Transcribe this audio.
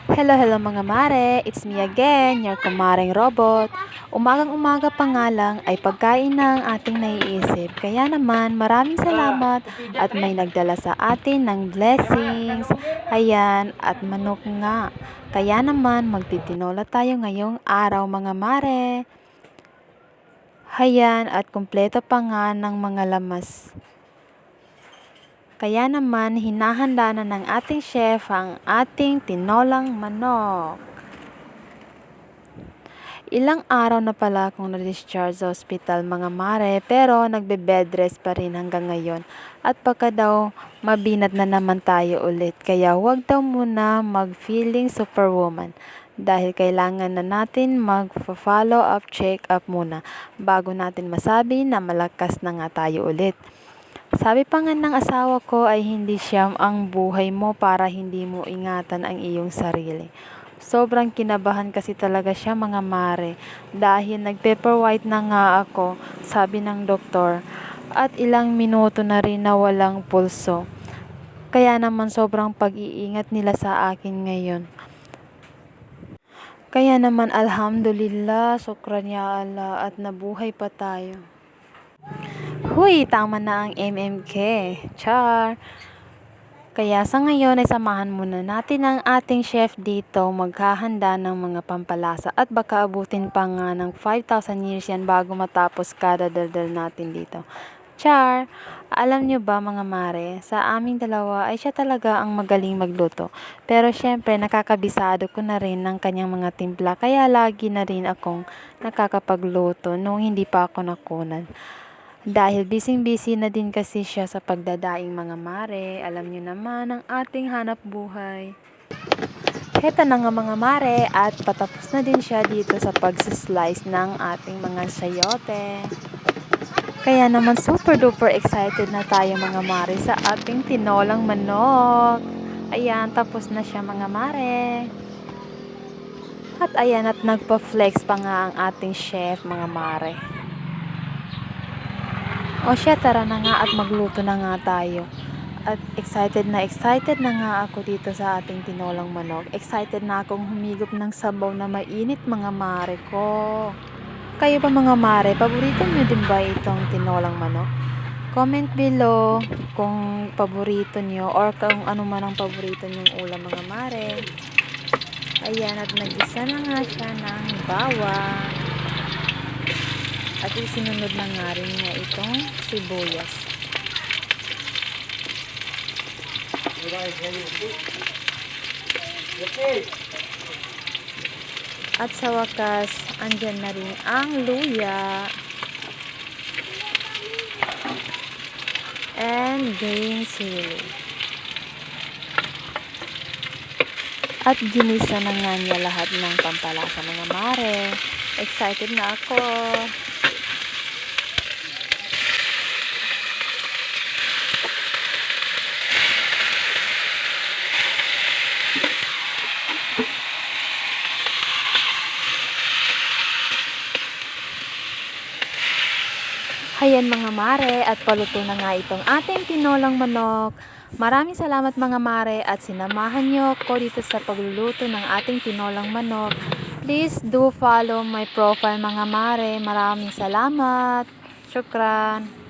Hello, hello mga mare! It's me again, your kumareng robot. Umagang-umaga pa nga lang ay pagkain na ang ating naiisip. Kaya naman, maraming salamat at may nagdala sa atin ng blessings. Ayan, at manok nga. Kaya naman, magtitinola tayo ngayong araw mga mare. Hayan, at kumpleto pa nga ng mga lamas. Kaya naman, hinahanda na ng ating chef ang ating tinolang manok. Ilang araw na pala akong na-discharge sa hospital mga mare, pero nagbe-bed rest pa rin hanggang ngayon. At pagka daw mabinat na naman tayo ulit, kaya huwag daw muna mag-feeling superwoman. Dahil kailangan na natin mag-follow up, check up muna bago natin masabi na malakas na nga tayo ulit. Sabi pa nga ng asawa ko ay hindi siya ang buhay mo para hindi mo ingatan ang iyong sarili. Sobrang kinabahan kasi talaga siya mga mare dahil nag-paper white na nga ako, sabi ng doktor, at ilang minuto na rin na walang pulso. Kaya naman sobrang pag-iingat nila sa akin ngayon. Kaya naman alhamdulillah, sukran ya Allah at nabuhay pa tayo. Huy, tama na ang MMK. Char! Kaya sa ngayon ay samahan muna natin ang ating chef dito maghahanda ng mga pampalasa at baka abutin pa nga ng 5,000 years yan bago matapos kada daldal natin dito. Char! Alam nyo ba mga mare, sa aming dalawa ay siya talaga ang magaling magluto. Pero syempre nakakabisado ko na rin ng kanyang mga timpla kaya lagi na rin akong nakakapagluto nung hindi pa ako nakunan. Dahil busy-busy na din kasi siya sa pagdadaing mga mare, alam niyo naman ang ating hanap buhay. Heto na nga mga mare at patapos na din siya dito sa pag-slice ng ating mga sayote. Kaya naman super duper excited na tayo mga mare sa ating tinolang manok. Ayan, tapos na siya mga mare. At ayan, at nagpa-flex pa nga ang ating chef mga mare. O siya, tara na nga at magluto na nga tayo. At excited na nga ako dito sa ating tinolang manok. Excited na akong humigop ng sabaw na mainit mga mare ko. Kayo ba mga mare, paborito nyo din ba itong tinolang manok? Comment below kung paborito nyo or kung ano man ang paborito nyong ulam mga mare. Ayan, at nag-isa na nga siya ng bawang. At isinunod na nga rin niya itong sibuyas. At sa wakas, andyan na rin ang luya. And green chili. At ginisa na nga niya lahat ng pampalasa mga mare. Excited na ako. Hayan mga mare, at paluto na nga itong ating tinolang manok. Maraming salamat mga mare at sinamahan nyo ko dito sa pagluluto ng ating tinolang manok. Please do follow my profile mga mare. Maraming salamat. Syukran.